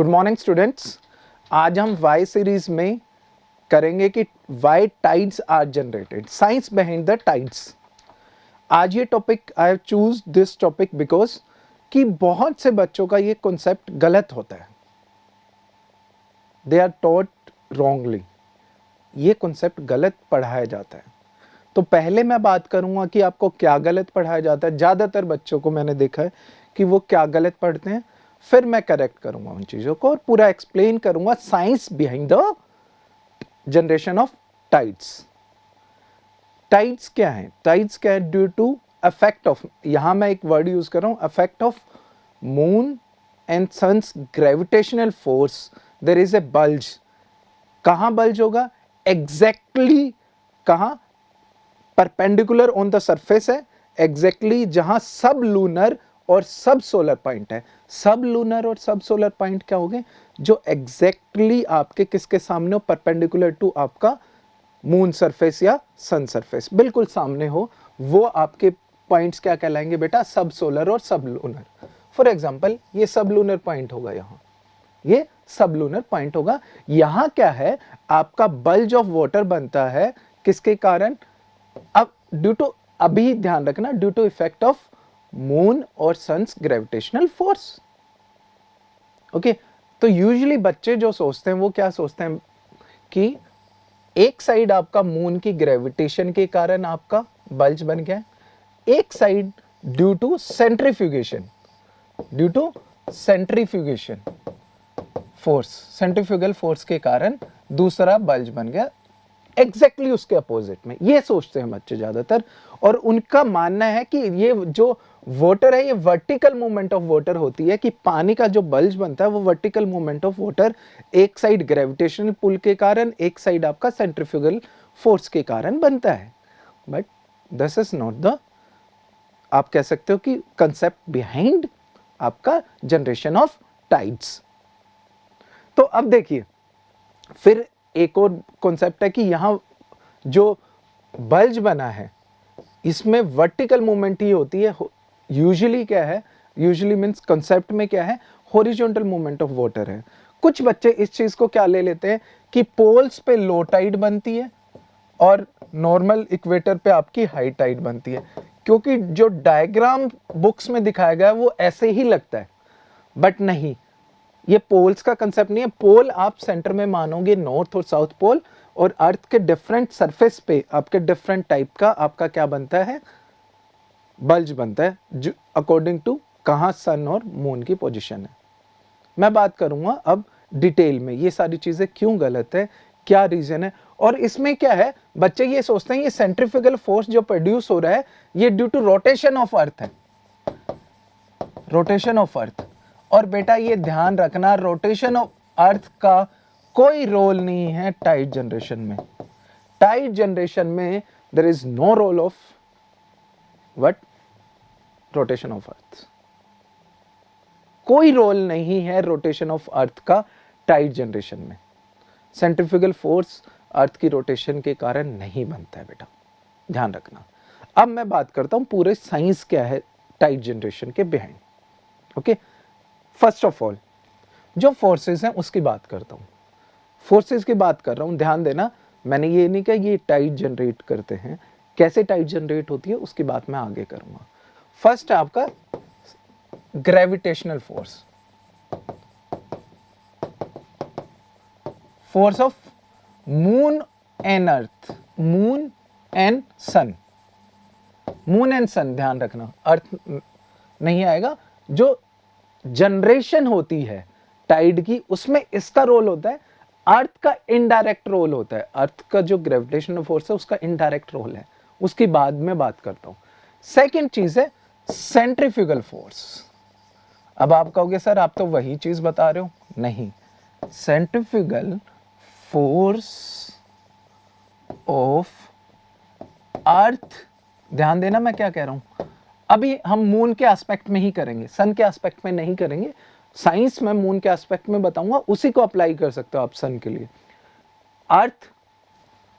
Good morning students. आज हम Y series में करेंगे कि why tides are generated, science behind the tides. आज ये topic I have choose this topic because कि बहुत से बच्चों का ये कॉन्सेप्ट गलत होता है, दे आर टॉट रॉन्गली, ये कॉन्सेप्ट गलत पढ़ाया जाता है। तो पहले मैं बात करूंगा कि आपको क्या गलत पढ़ाया जाता है। ज़्यादातर बच्चों को मैंने देखा है कि वो क्या गलत पढ़ते हैं, फिर मैं करेक्ट करूंगा उन चीज़ों को और पूरा एक्सप्लेन करूंगा science behind the generation of tides. Tides क्या है? टाइड्स क्या है? ड्यू टू अफेक्ट ऑफ, यहां मैं एक वर्ड यूज कर रहा हूं, affect of moon and sun's gravitational force, there is a bulge. कहां बल्ज होगा? एग्जैक्टली कहां? परपेंडिकुलर ऑन द सरफेस है, एग्जैक्टली जहां सब लूनर और सब सोलर पॉइंट है। सब लूनर और सब सोलर पॉइंट क्या हो गए? जो एग्जैक्टली आपके किसके सामने हो? परपेंडिकुलर टू आपका मून सरफेस या सन सरफेस, बिल्कुल सामने हो, वो आपके पॉइंट्स क्या कहलाएंगे बेटा? सब सोलर और सब लूनर। फॉर एग्जाम्पल ये सब लूनर पॉइंट होगा, यहाँ ये सब लूनर पॉइंट होगा। यहां क्या है? आपका बल्ज ऑफ वाटर बनता है किसके कारण? अब ड्यू टू, अभी ध्यान रखना, due to effect of moon और सन्स ग्रेविटेशनल फोर्स। ओके, तो यूजुअली बच्चे जो सोचते हैं वो क्या सोचते हैं कि एक साइड आपका मून की ग्रेविटेशन के कारण आपका बल्ज बन गया, एक side due to centrifugation, due to centrifugation force, centrifugal force के कारण दूसरा बल्ज बन गया। एग्जैक्टली उसके अपोजिट में ये सोचते हैं बच्चे ज्यादातर, और उनका मानना है कि ये जो वाटर है ये वर्टिकल मूवमेंट ऑफ वाटर होती है, कि पानी का जो बल्ज बनता है वो वर्टिकल मूवमेंट ऑफ वाटर, एक साइड ग्रेविटेशनल पुल के कारण, एक साइड आपका सेंट्रीफ्यूगल फोर्स के कारण बनता है। But this is not the, आप कह सकते हो कि कंसेप्ट बिहाइंड आपका जनरेशन ऑफ टाइड्स। तो अब देखिए, फिर एक और कॉन्सेप्ट है कि यहां जो बल्ज बना है इसमें वर्टिकल मूवमेंट ही होती है। यूजुअली क्या है? यूजुअली मींस कॉन्सेप्ट में क्या है? हॉरिजॉन्टल मूवमेंट ऑफ वाटर है। कुछ बच्चे इस चीज को क्या ले लेते हैं कि पोल्स पे लो टाइड बनती है और नॉर्मल इक्वेटर पे आपकी हाई टाइड बनती है, क्योंकि जो डायग्राम बुक्स में दिखाया गया है वो ऐसे ही लगता है, बट नहीं, ये पोल्स का कंसेप्ट नहीं है। पोल आप सेंटर में मानोगे नॉर्थ और साउथ पोल, और अर्थ के डिफरेंट सरफेस पे आपके डिफरेंट टाइप का आपका क्या बनता है? बल्ज बनता है, जो अकॉर्डिंग टू कहां सन और मून की पोजीशन है। मैं बात करूंगा अब डिटेल में ये सारी चीजें क्यों गलत है, क्या रीजन है। और इसमें क्या है, बच्चे ये सोचते हैं ये सेंट्रीफ्यूगल फोर्स जो प्रोड्यूस हो रहा है ये due to rotation of earth है, रोटेशन ऑफ अर्थ। और बेटा ये ध्यान रखना, रोटेशन ऑफ अर्थ का कोई रोल नहीं है टाइड जनरेशन में। टाइड जनरेशन में there is no role of what? Rotation of earth. कोई रोल नहीं है रोटेशन ऑफ अर्थ का टाइड जनरेशन में। सेंट्रीफ्यूगल फोर्स अर्थ की रोटेशन के कारण नहीं बनता है बेटा, ध्यान रखना। अब मैं बात करता हूं पूरे साइंस क्या है टाइड जनरेशन के behind. Okay, first of all जो फोर्सेस हैं उसकी बात करता हूं। फोर्सेस की बात कर रहा हूं, ध्यान देना, मैंने ये नहीं कहा ये टाइड जनरेट करते हैं, कैसे टाइड जनरेट होती है उसकी बात मैं आगे करूंगा। फर्स्ट है आपका gravitational force, force of moon and earth, moon and sun, moon and sun, ध्यान रखना, अर्थ नहीं आएगा। जो जनरेशन होती है टाइड की उसमें इसका रोल होता है, अर्थ का इनडायरेक्ट रोल होता है। अर्थ का जो ग्रेविटेशनल फोर्स है उसका इनडायरेक्ट रोल है, उसकी बाद में बात करता हूं। सेकंड चीज है सेंट्रीफ्यूगल फोर्स। अब आप कहोगे सर आप तो वही चीज बता रहे हो, नहीं, सेंट्रीफ्यूगल फोर्स ऑफ अर्थ, ध्यान देना मैं क्या कह रहा हूं। अभी हम मून के एस्पेक्ट में ही करेंगे, सन के एस्पेक्ट में नहीं करेंगे। साइंस में मून के एस्पेक्ट में बताऊंगा, उसी को अप्लाई कर सकते हो आप सन के लिए। Earth,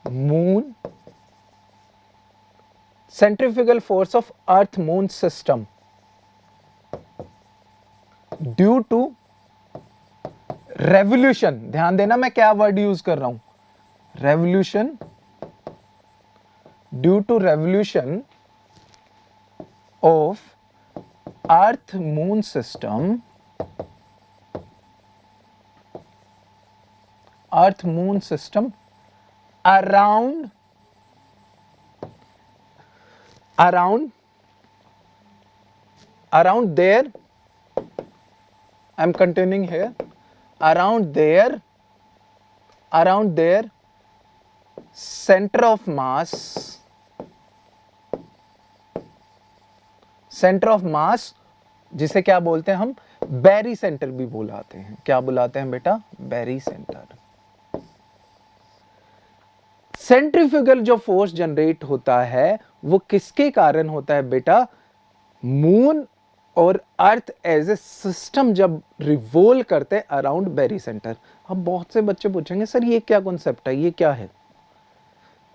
moon, centrifugal force of earth moon system due to revolution, ध्यान देना मैं क्या वर्ड यूज कर रहा हूं, revolution, due to revolution of earth moon system, earth moon system around their, I'm continuing here, around their center of mass, centre of मास, जिसे क्या बोलते हैं हम, बैरी सेंटर भी बुलाते हैं। क्या बुलाते हैं बेटा, बैरी सेंटर। सेंट्रीफ्यूगल जो फोर्स जनरेट होता है वो किसके कारण होता है बेटा, मून और अर्थ एज ए सिस्टम जब रिवोल्व करते हैं अराउंड बैरी सेंटर। अब बहुत से बच्चे पूछेंगे सर ये क्या कॉन्सेप्ट है, ये क्या है।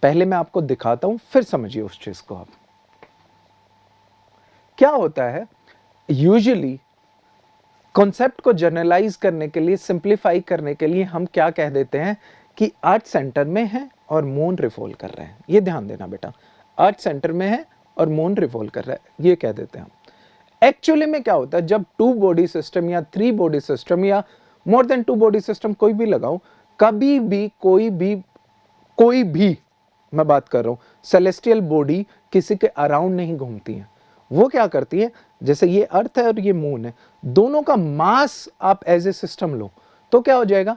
पहले मैं आपको दिखाता हूं, फिर समझिए उस चीज को। आप क्या होता है, यूजुअली कॉन्सेप्ट को जनरलाइज करने के लिए, सिंप्लीफाई करने के लिए हम क्या कह देते हैं कि अर्थ सेंटर में है और मून रिवॉल्व कर रहे हैं। ये ध्यान देना बेटा, अर्थ सेंटर में है और मून रिवॉल्व कर रहा है, ये कह देते हैं हम। एक्चुअली में क्या होता है, जब 2 बॉडी सिस्टम या 3 बॉडी सिस्टम या मोर देन 2 बॉडी सिस्टम कोई भी लगाओ, कभी भी कोई भी मैं बात कर रहा हूं, सेलेस्टियल बॉडी किसी के अराउंड नहीं घूमती है। वो क्या करती है, जैसे ये अर्थ है और ये मून है, दोनों का मास आप एज ए सिस्टम लो तो क्या हो जाएगा,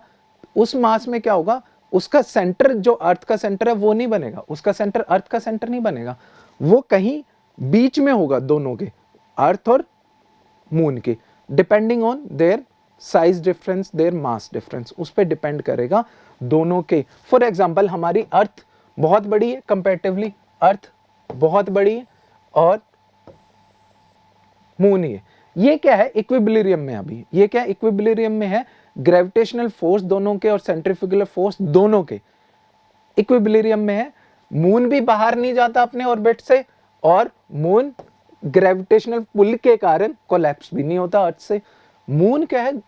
उस मास में क्या होगा, उसका सेंटर जो अर्थ का सेंटर है वो नहीं बनेगा, उसका सेंटर अर्थ का सेंटर नहीं बनेगा, वो कहीं बीच में होगा दोनों के, अर्थ और मून के, depending on their size difference, their mass difference, उस पर डिपेंड करेगा दोनों के। फॉर एग्जाम्पल हमारी अर्थ बहुत बड़ी है, कंपैरेटिवली अर्थ बहुत बड़ी है और मून ही है। ये क्या है, इक्विलिब्रियम में, अभी ये क्या इक्विलिब्रियम में है, ग्रेविटेशनल फोर्स दोनों के और सेंट्रीफ्यूगल फोर्स दोनों के इक्विलिब्रियम में है। मून भी बाहर नहीं जाता अपने ऑर्बिट से और मून ग्रेविटेशनल पुल के कारण कोलैप्स भी नहीं होता अर्थ से। मून क्या है,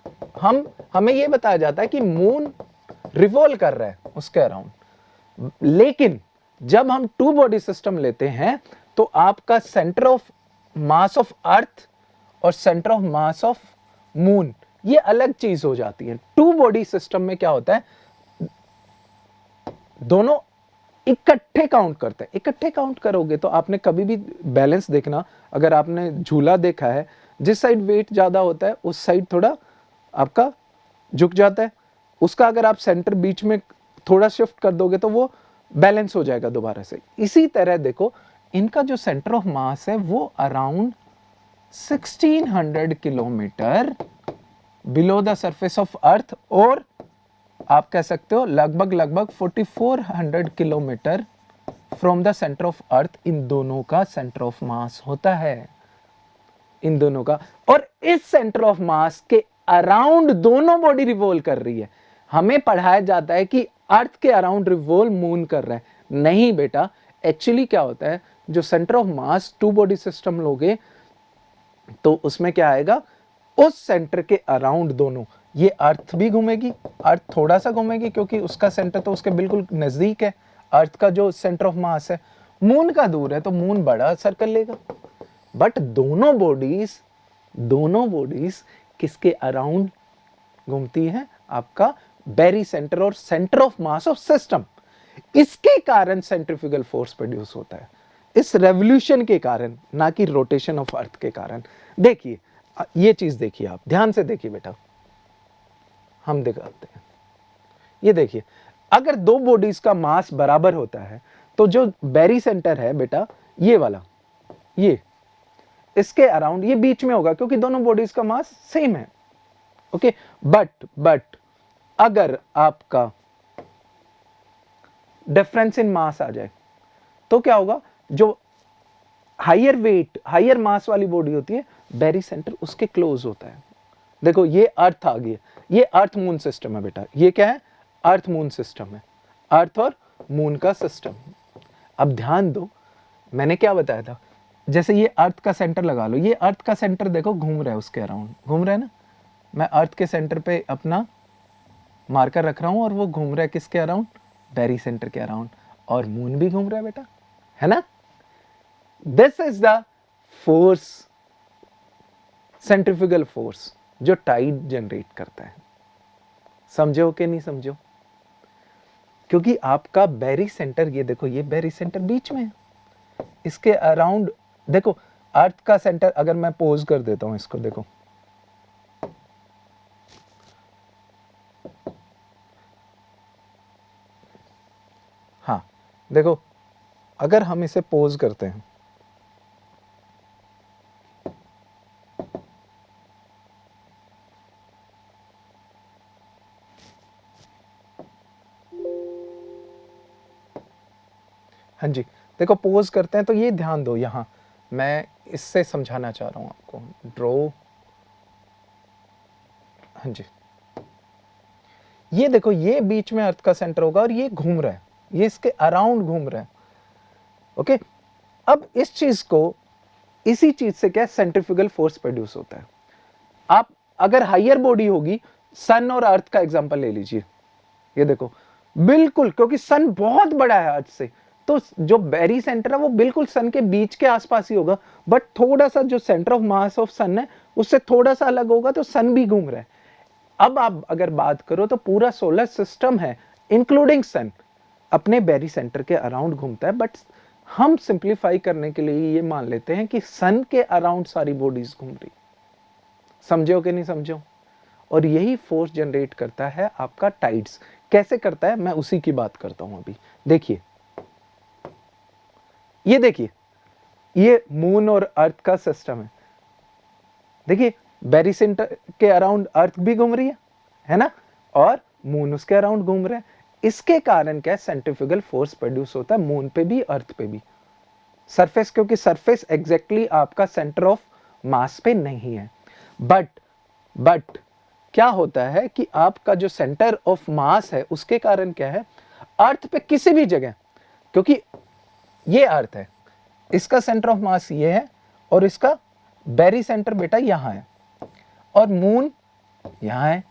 हमें यह बताया जाता है कि मून रिवॉल्व कर रहा है उसके अराउंड, लेकिन जब हम 2 बॉडी सिस्टम लेते हैं तो आपका centre of mass of earth और centre of mass of moon ये अलग चीज हो जाती है। 2 बॉडी सिस्टम में क्या होता है, दोनों इकट्ठे काउंट करते हैं। इकट्ठे काउंट करोगे तो आपने कभी भी बैलेंस देखना, अगर आपने झूला देखा है, जिस साइड वेट ज्यादा होता है उस साइड थोड़ा आपका झुक जाता है, उसका अगर आप सेंटर बीच में थोड़ा शिफ्ट कर दोगे तो वो बैलेंस हो जाएगा दोबारा से। इसी तरह देखो, इनका जो सेंटर ऑफ मास है वो around 1600 kilometre below the surface of earth, और आप कह सकते हो लगभग 4400 kilometre from the centre of earth. इन दोनों का सेंटर ऑफ मास होता है, इन दोनों का, और इस सेंटर ऑफ मास के अराउंड दोनों बॉडी रिवॉल्व कर रही है। हमें पढ़ाया जाता है कि अर्थ के अराउंड रिवॉल्व मून कर रहा है, नहीं बेटा, एक्चुअली क्या होता है, जो centre of mass 2 body system लोगे तो उसमें क्या आएगा, उस सेंटर के अराउंड दोनों, ये अर्थ भी घूमेगी, अर्थ थोड़ा सा घूमेगी क्योंकि उसका सेंटर तो उसके बिल्कुल नजदीक है, अर्थ का जो सेंटर ऑफ मास है, मून का दूर है तो मून बड़ा सर्कल लेगा। बट दोनों बॉडीज किसके अराउंड घूमती है, आपका बैरी सेंटर और centre of mass of system. इसके कारण सेंट्रीफ्यूगल फोर्स प्रोड्यूस होता है, इस रेवोल्यूशन के कारण, ना कि रोटेशन ऑफ अर्थ के कारण। देखिए ये चीज देखिए, आप ध्यान से देखिए बेटा, हम दिखाते हैं। ये देखिए, अगर 2 बॉडीज का मास बराबर होता है तो जो बैरी सेंटर है बेटा, ये वाला, ये इसके अराउंड, ये बीच में होगा क्योंकि दोनों बॉडीज का मास सेम है। ओके, बट अगर आपका डिफरेंस इन मास आ जाए तो क्या होगा, जो हायर वेट, हायर मास वाली बॉडी होती है, बैरी सेंटर उसके क्लोज होता है। देखो ये अर्थ आ गई, ये अर्थ मून सिस्टम है बेटा, ये क्या है, अर्थ मून सिस्टम है, अर्थ और मून का सिस्टम। अब ध्यान दो, मैंने क्या बताया था, जैसे ये अर्थ का सेंटर लगा लो, ये अर्थ का सेंटर देखो घूम रहा है, उसके अराउंड घूम रहा है ना। मैं अर्थ के सेंटर पे अपना मार्कर रख रहा हूं और वो घूम रहा है किसके अराउंड, बेरी सेंटर के अराउंड, और मून भी घूम रहा है बेटा, है ना। This is the force, centrifugal force जो टाइड जनरेट करता है। समझो कि नहीं समझो? क्योंकि आपका बेरी सेंटर, ये देखो ये बेरी सेंटर बीच में है, इसके अराउंड देखो अर्थ का सेंटर, अगर मैं पोज कर देता हूं इसको, देखो हाँ देखो, अगर हम इसे पोज करते हैं, हाँ जी देखो पोज करते हैं, तो ये ध्यान दो, यहां मैं इससे समझाना चाह रहा हूं आपको, ड्रॉ, हाँ जी, ये देखो ये बीच में अर्थ का सेंटर होगा और ये घूम रहा है, ये इसके अराउंड घूम रहा है। ओके, अब इस चीज को, इसी चीज से क्या सेंट्रीफ्यूगल फोर्स प्रोड्यूस होता है। आप अगर हायर बॉडी होगी, सन और अर्थ का एग्जांपल ले लीजिए, ये देखो बिल्कुल, क्योंकि सन बहुत बड़ा है अर्थ से, तो जो बेरी सेंटर है वो बिल्कुल सन के बीच के आसपास ही होगा, बट थोड़ा सा जो सेंटर ऑफ मास ऑफ सन है उससे थोड़ा सा अलग होगा, तो सन भी घूम रहा है। अब आप अगर बात करो तो पूरा सोलर सिस्टम है इंक्लूडिंग सन अपने बेरी सेंटर के अराउंड घूमता है, बट हम सिंप्लीफाई करने के लिए ये मान लेते हैं कि सन के अराउंड सारी बॉडीज घूम रही। समझो कि नहीं समझो? और यही फोर्स जनरेट करता है आपका टाइड्स। कैसे करता है मैं उसी की बात करता हूं अभी। देखिए ये देखिए, ये मून और अर्थ का सिस्टम है। देखिए बेरी सेंटर के अराउंड अर्थ भी घूम रही है ना, और मून उसके अराउंड घूम रहे हैं। इसके कारण क्या सेंट्रीफ्यूगल फोर्स प्रोड्यूस होता है मून पे भी अर्थ पे भी। सरफेस, क्योंकि सरफेस एग्जैक्टली आपका सेंटर ऑफ मास पे नहीं है, बट क्या होता है कि आपका जो सेंटर ऑफ मास है उसके कारण क्या है, अर्थ पे किसी भी जगह, क्योंकि ये अर्थ है, इसका सेंटर ऑफ मास ये है और इसका बेरी सेंटर बेटा यहां है और मून यहां है,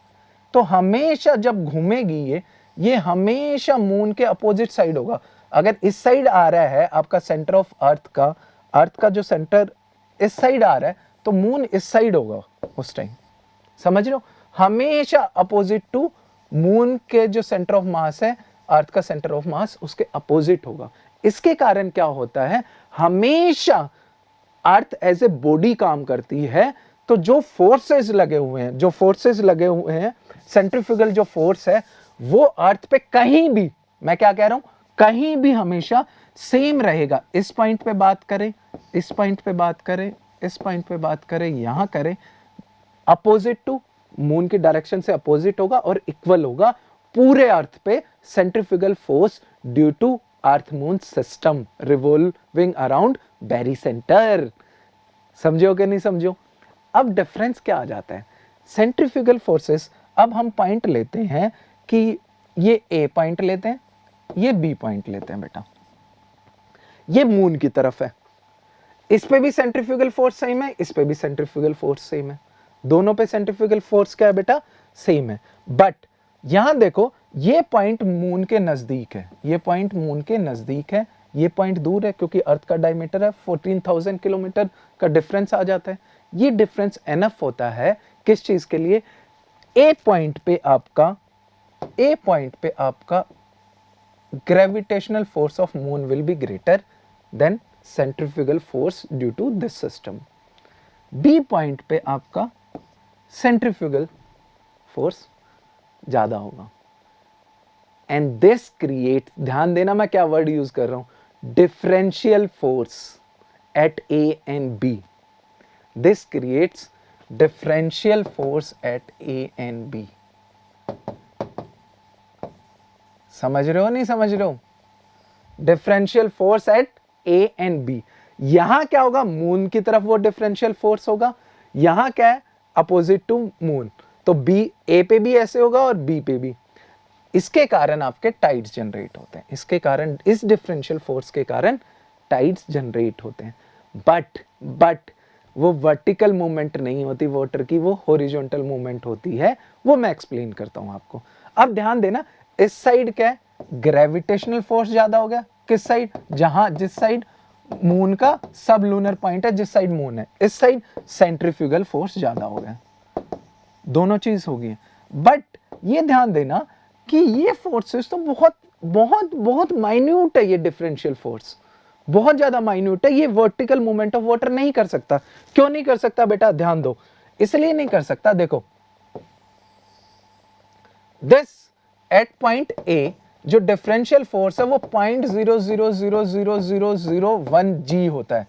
तो हमेशा जब घूमेगी ये हमेशा मून के अपोजिट साइड होगा। अगर इस साइड आ रहा है आपका सेंटर ऑफ अर्थ का जो सेंटर इस साइड आ रहा है, तो मून इस साइड होगा उस टाइम। समझ रहे हो? हमेशा अपोजिट टू मून के जो सेंटर ऑफ मास है, अर्थ का सेंटर ऑफ मास उसके अपोजिट होगा। इसके कारण क्या होता है, हमेशा अर्थ एज ए बॉडी काम करती है, तो जो फोर्सेस लगे हुए हैं सेंट्रीफ्यूगल जो फोर्स है वो अर्थ पे कहीं भी, मैं क्या कह रहा हूं, कहीं भी हमेशा सेम रहेगा। इस पॉइंट पे बात करें, इस पॉइंट पे बात करें, इस पॉइंट पे बात करें, यहां करें, अपोजिट टू मून की डायरेक्शन से अपोजिट होगा और इक्वल होगा पूरे अर्थ पे centrifugal force due to earth moon system revolving around barycentre. समझो कि नहीं समझो? अब डिफरेंस क्या आ जाता है, सेंट्रीफ्यूगल फोर्सेस, अब हम पॉइंट लेते हैं कि ये ए पॉइंट लेते हैं, ये बी पॉइंट लेते हैं बेटा, ये मून की तरफ है, इस पे भी सेंट्रीफ्यूगल फोर्स सेम है, इस पे भी सेंट्रीफ्यूगल फोर्स सेम है, दोनों पे सेंट्रीफ्यूगल फोर्स क्या है बेटा, सेम है। बट यहां देखो ये पॉइंट मून के नजदीक है, ये पॉइंट मून के नजदीक है, ये पॉइंट दूर है, क्योंकि अर्थ का डायमीटर है 14,000 किलोमीटर का डिफरेंस आ जाता है। ये डिफरेंस एनफ होता है किस चीज के लिए, ए पॉइंट पे आपका gravitational force of moon will be greater than centrifugal force due to this system. B point पे आपका सेंट्रीफ्यूगल फोर्स ज्यादा होगा, एंड दिस क्रिएट, ध्यान देना मैं क्या वर्ड यूज कर रहा हूं, differential force at A and B. This creates differential force at A and B. समझ रहे हो नहीं समझ रहे हो? Differential force at A and B. यहां क्या होगा, मून की तरफ वो डिफरेंशियल फोर्स होगा, यहां क्या है, अपोजिट टू मून, तो बी, ए पे भी ऐसे होगा और बी पे भी। इसके कारण आपके टाइड्स जनरेट होते हैं, इसके कारण, इस डिफरेंशियल फोर्स के कारण टाइड्स जनरेट होते हैं। बट वो वर्टिकल मूवमेंट नहीं होती वाटर की, वो हॉरिजॉन्टल मूवमेंट होती है, वो मैं एक्सप्लेन करता हूं आपको। अब ध्यान देना, इस साइड क्या है, ग्रेविटेशनल फोर्स ज्यादा हो गया, किस साइड, जिस साइड मून का सब लूनर पॉइंट है, जिस साइड मून है, इस साइड सेंट्रीफ्यूगल फोर्स ज्यादा हो गया, दोनों चीज हो गई। बट ये ध्यान देना कि ये फोर्सेस तो बहुत बहुत बहुत माइन्यूट है, ये डिफरेंशियल फोर्स बहुत ज्यादा माइन्यूट है, ये वर्टिकल मूवमेंट ऑफ वाटर नहीं कर सकता। क्यों नहीं कर सकता बेटा, ध्यान दो, इसलिए नहीं कर सकता, देखो दिस एट पॉइंट ए जो डिफरेंशियल फोर्स है वो 0.00000001 जी होता है,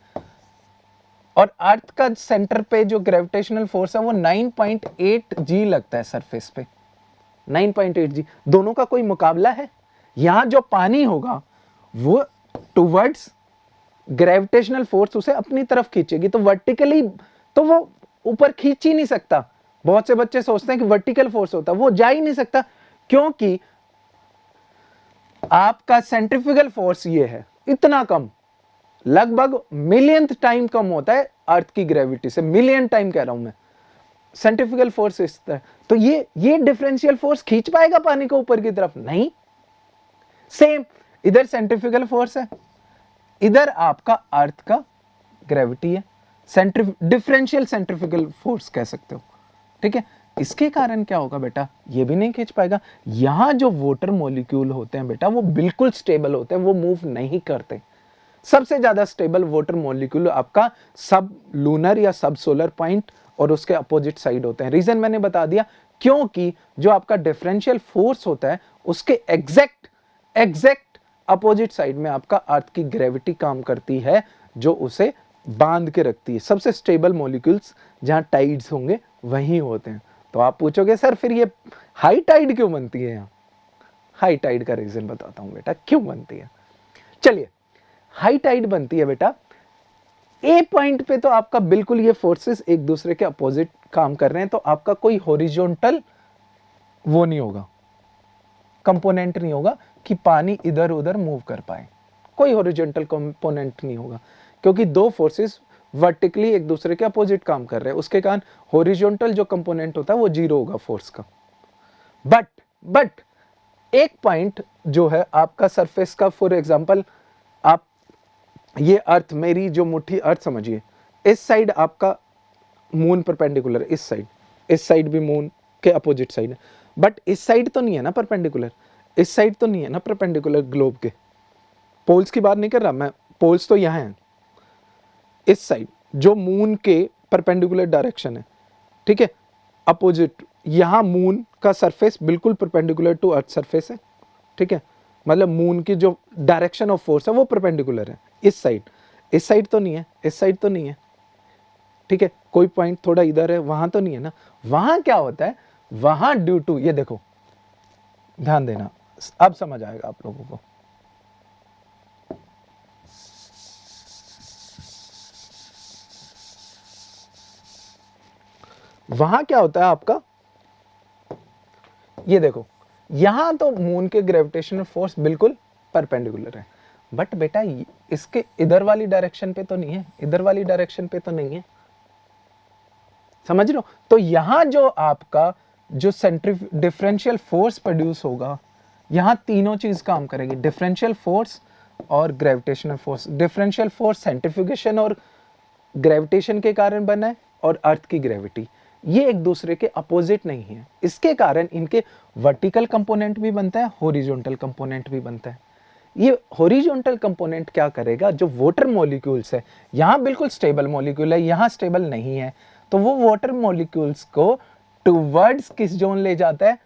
और अर्थ का सेंटर पे जो ग्रेविटेशनल फोर्स है वो 9.8 जी लगता है सरफेस पे, 9.8 जी। दोनों का कोई मुकाबला है? यहां जो पानी होगा वो टुवर्ड्स ग्रेविटेशनल फोर्स उसे अपनी तरफ खींचेगी, तो वर्टिकली तो वो ऊपर खींच ही नहीं सकता। बहुत से बच्चे सोचते हैं कि वर्टिकल फोर्स होता है, वो जा ही नहीं सकता, क्योंकि आपका सेंट्रीफ्यूगल फोर्स ये है इतना कम, लगभग मिलियंथ टाइम कम होता है अर्थ की ग्रेविटी से, मिलियन टाइम कह रहा हूं मैं, सेंट्रीफ्यूगल फोर्स इस तरह। तो ये डिफरेंशियल फोर्स खींच पाएगा पानी को ऊपर की तरफ? नहीं। सेम इधर सेंट्रीफ्यूगल फोर्स है, इधर आपका अर्थ का ग्रेविटी है, डिफरेंशियल सेंट्रीफ्यूगल फोर्स कह सकते हो, ठीक है। इसके कारण क्या होगा बेटा, ये भी नहीं खींच पाएगा। यहां जो वाटर मॉलिक्यूल होते हैं बेटा वो बिल्कुल स्टेबल होते हैं, वो मूव नहीं करते। सबसे ज्यादा स्टेबल वाटर मॉलिक्यूल आपका सब लूनर या सब सोलर पॉइंट और उसके अपोजिट साइड होते हैं। रीजन मैंने बता दिया, क्योंकि जो आपका डिफरेंशियल फोर्स होता है उसके एग्जैक्ट अपोजिट साइड में आपका अर्थ की ग्रेविटी काम करती है, जो उसे बांध के रखती है। सबसे स्टेबल मॉलिक्यूल्स जहां टाइड्स होंगे वहीं होते हैं। तो आप पूछोगे सर फिर ये हाई टाइड क्यों बनती है? यहाँ हाई टाइड का रीजन बताता हूं बेटा क्यों बनती है। चलिए, हाई टाइड बनती है बेटा, ए पॉइंट पे तो आपका बिल्कुल ये फोर्सेस एक दूसरे के अपोजिट काम कर रहे हैं, तो आपका कोई हॉरिजॉन्टल वो नहीं होगा, कंपोनेंट नहीं होगा कि पानी इधर उधर मूव कर पाए, कोई हॉरिजॉन्टल कंपोनेंट नहीं होगा, क्योंकि दो फोर्सेस वर्टिकली एक दूसरे के अपोजिट काम कर रहे हैं। उसके कारण हॉरिजॉन्टल जो कंपोनेंट होता है वो जीरो होगा फोर्स का। बट एक पॉइंट जो है आपका सरफेस का, फॉर एग्जांपल आप ये अर्थ, मेरी जो मुट्ठी अर्थ समझिए, इस साइड आपका मून परपेंडिकुलर, इस साइड भी मून के अपोजिट साइड है, बट इस साइड तो नहीं है ना परपेंडिकुलर, इस साइड तो नहीं है ना परपेंडिकुलर ग्लोब के। पोल्स की बात नहीं कर रहा मैं, पोल्स तो यहाँ हैं, इस साइड जो मून के परपेंडिकुलर डायरेक्शन है, ठीक है, अपोजिट, यहां मून का सरफेस बिल्कुल परपेंडिकुलर टू अर्थ सरफेस है, ठीक है, मतलब मून की जो डायरेक्शन ऑफ फोर्स है वो परपेंडिकुलर है। इस साइड तो नहीं है, इस साइड तो नहीं है, ठीक है, कोई पॉइंट थोड़ा इधर है, वहां तो नहीं है ना। वहां क्या होता है, वहां ड्यू टू, ये देखो ध्यान देना, अब समझ आएगा आप लोगों को। वहां क्या होता है आपका, ये देखो, यहां तो मून के ग्रेविटेशनल फोर्स बिल्कुल परपेंडिकुलर है, बट बेटा इसके इधर वाली डायरेक्शन पे तो नहीं है, इधर वाली डायरेक्शन पे तो नहीं है, समझ रहे हो। तो यहां जो आपका जो डिफरेंशियल फोर्स प्रोड्यूस होगा, यहां तीनों चीज काम करेगी, डिफरेंशियल फोर्स और gravitational force. Differential force centrifugation और ग्रेविटेशन के कारण बना है, और अर्थ की ग्रेविटी, ये एक दूसरे के अपोजिट नहीं है। इसके कारण इनके वर्टिकल कंपोनेंट भी बनता है, हॉरिजॉन्टल कंपोनेंट भी बनता है। ये हॉरिजॉन्टल कंपोनेंट क्या करेगा, जो वाटर मॉलिक्यूल्स है, यहां बिल्कुल स्टेबल मॉलिक्यूल है, यहां स्टेबल नहीं है, तो वो वाटर मॉलिक्यूल्स को टुवर्ड्स किस जोन ले जाता है,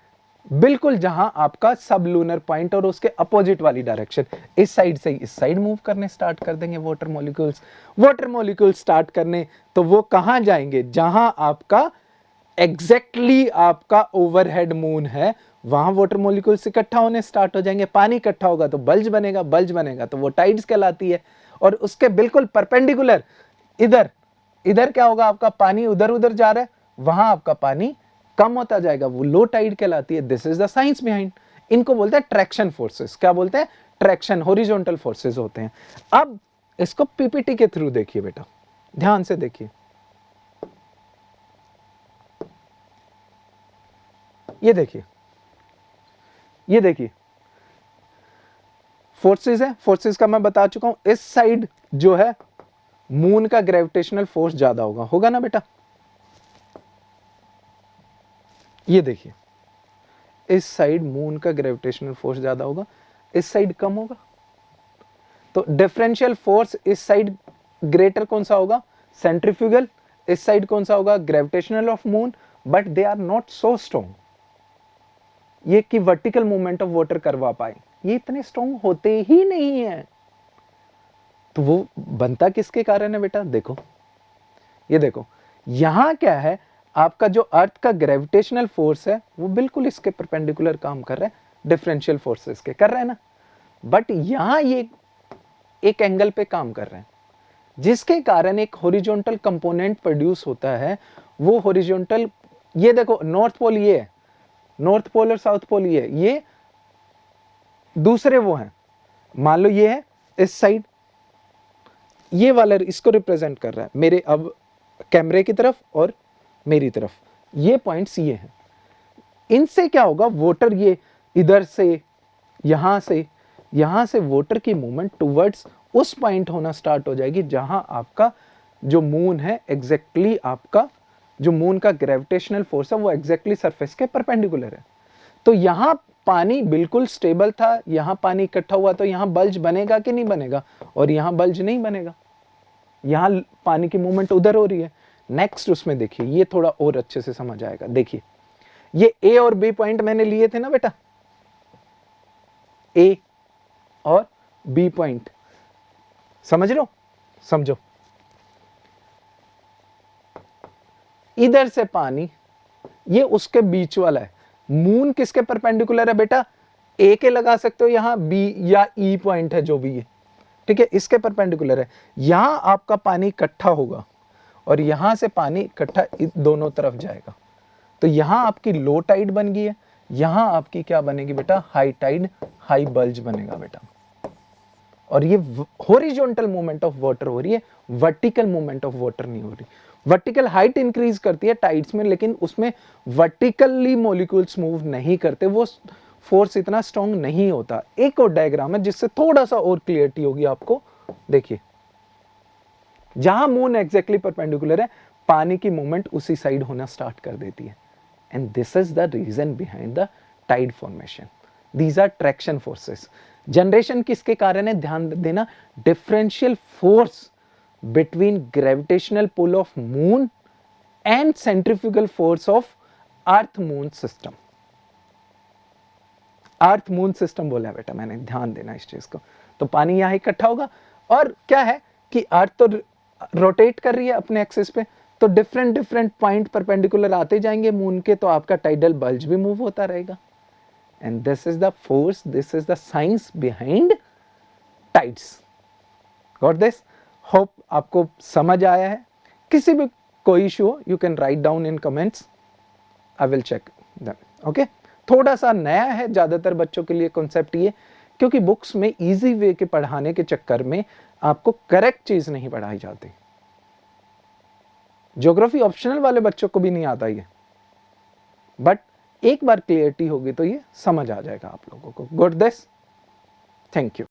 बिल्कुल जहां आपका सब लूनर पॉइंट और उसके अपोजिट वाली डायरेक्शन, इस साइड से इस साइड मूव करने स्टार्ट कर देंगे वाटर मॉलिक्यूल्स स्टार्ट करने, तो वो कहां जाएंगे, जहां आपका एग्जैक्टली आपका ओवरहेड मून है, वहां वाटर मॉलिक्यूल्स इकट्ठा होने स्टार्ट हो जाएंगे। पानी इकट्ठा होगा तो बल्ज बनेगा तो वो टाइड्स कहलाती है। और उसके बिल्कुल परपेंडिकुलर इधर क्या होगा, आपका पानी उधर उधर जा रहा है, वहां आपका पानी कम होता जाएगा, वो लो टाइड कहलाती है। This is the science behind. इनको बोलते हैं ट्रैक्शन फोर्सेस। क्या बोलते हैं? ट्रैक्शन, हॉरिजॉन्टल फोर्सेस होते हैं। अब इसको पीपीटी के थ्रू देखिए बेटा, ध्यान से देखिए। ये देखिए, ये देखिए फोर्सेस है, फोर्सेस का मैं बता चुका हूं। इस साइड जो है मून का ग्रेविटेशनल फोर्स ज्यादा होगा ना बेटा। ये देखिए इस साइड मून का ग्रेविटेशनल फोर्स ज्यादा होगा, इस साइड कम होगा। तो डिफरेंशियल फोर्स इस साइड ग्रेटर कौन सा होगा, सेंट्रीफ्यूगल। इस साइड कौन सा होगा, gravitational of moon. But they are not so strong, ये कि वर्टिकल मूवमेंट ऑफ वाटर करवा पाए, ये इतने स्ट्रॉन्ग होते ही नहीं है। तो वो बनता किसके कारण है बेटा, देखो ये देखो यहां क्या है, आपका जो अर्थ का ग्रेविटेशनल फोर्स है वो बिल्कुल इसके परपेंडिकुलर काम कर रहा है, डिफरेंशियल फोर्सेस के कर रहे हैं ना। बट यहां ये एक एंगल पे काम कर रहे हैं, जिसके कारण एक हॉरिजॉन्टल कंपोनेंट प्रोड्यूस होता है। वो हॉरिजॉन्टल, ये देखो नॉर्थ पोल ये है, नॉर्थ पोल और साउथ पोल ये दूसरे वो हैं। मान लो ये है इस साइड, ये वाला इसको रिप्रेजेंट कर रहा है मेरे अब कैमरे की तरफ और मेरी तरफ, ये पॉइंट्स ये हैं। इनसे क्या होगा, वाटर ये इधर से यहां से वाटर की मूवमेंट टुवर्ड्स उस पॉइंट होना स्टार्ट हो जाएगी जहां आपका जो मून है एग्जैक्टली आपका जो मून का ग्रेविटेशनल फोर्स है वो एग्जैक्टली सरफेस के परपेंडिकुलर है। तो यहां पानी बिल्कुल स्टेबल था, यहां पानी इकट्ठा हुआ, तो यहां बल्ज बनेगा कि नहीं बनेगा, और यहां बल्ज नहीं बनेगा, यहां पानी की मूवमेंट उधर हो रही है। नेक्स्ट उसमें देखिए, ये थोड़ा और अच्छे से समझ आएगा। देखिए ये ए और बी पॉइंट मैंने लिए थे ना बेटा, ए और बी पॉइंट, समझ लो, समझो। इधर से पानी ये उसके बीच वाला है। मून किसके परपेंडिकुलर है बेटा, ए के लगा सकते हो, यहां बी या ई पॉइंट है जो भी है, ठीक है, इसके परपेंडिकुलर है। यहां आपका पानी इकट्ठा होगा और यहां से पानी इकट्ठा दोनों तरफ जाएगा। तो यहां आपकी लो टाइड बन गई है, यहां आपकी क्या बनेगी बेटा, हाई टाइड, हाई बल्ज बनेगा बेटा। और ये हॉरिजॉन्टल मूवमेंट ऑफ वाटर हो रही है, वर्टिकल मूवमेंट ऑफ वाटर नहीं हो रही। वर्टिकल हाइट इंक्रीज करती है टाइड्स में, लेकिन उसमें वर्टिकली मॉलिक्यूल्स मूव नहीं करते, वो फोर्स इतना स्ट्रॉन्ग नहीं होता। एक और डायग्राम है जिससे थोड़ा सा और क्लियरिटी होगी आपको। देखिए जहां मून एग्जैक्टली परपेंडिकुलर है, पानी की मूवमेंट उसी साइड होना स्टार्ट कर देती है। And this is the reason behind the tide formation. These are traction forces. Generation किसके कारण है, ध्यान देना, differential force between gravitational pull of moon and centrifugal force of earth moon system. Earth moon system बोला बेटा मैंने, ध्यान देना इस चीज को। तो पानी यहां इकट्ठा होगा, और क्या है कि अर्थ तो रोटेट कर रही है अपने एक्सिस पे, तो डिफरेंट पॉइंट परपेंडिकुलर आते जाएंगे मून के, तो आपका टाइडल बल्ज भी मूव होता रहेगा। And this is the force, this is the science behind tides. Got this? Hope आपको समझ आया है। किसी भी कोई इशू हो, you can write down in comments, I will check them. Okay, थोड़ा सा नया है ज्यादातर बच्चों के लिए कॉन्सेप्ट ये, क्योंकि बुक्स में इजी वे के पढ़ाने के चक्कर में आपको करेक्ट चीज नहीं पढ़ाई जाती। ज्योग्राफी ऑप्शनल वाले बच्चों को भी नहीं आता ये, बट एक बार क्लियरिटी होगी तो ये समझ आ जाएगा आप लोगों को। Good this, thank you.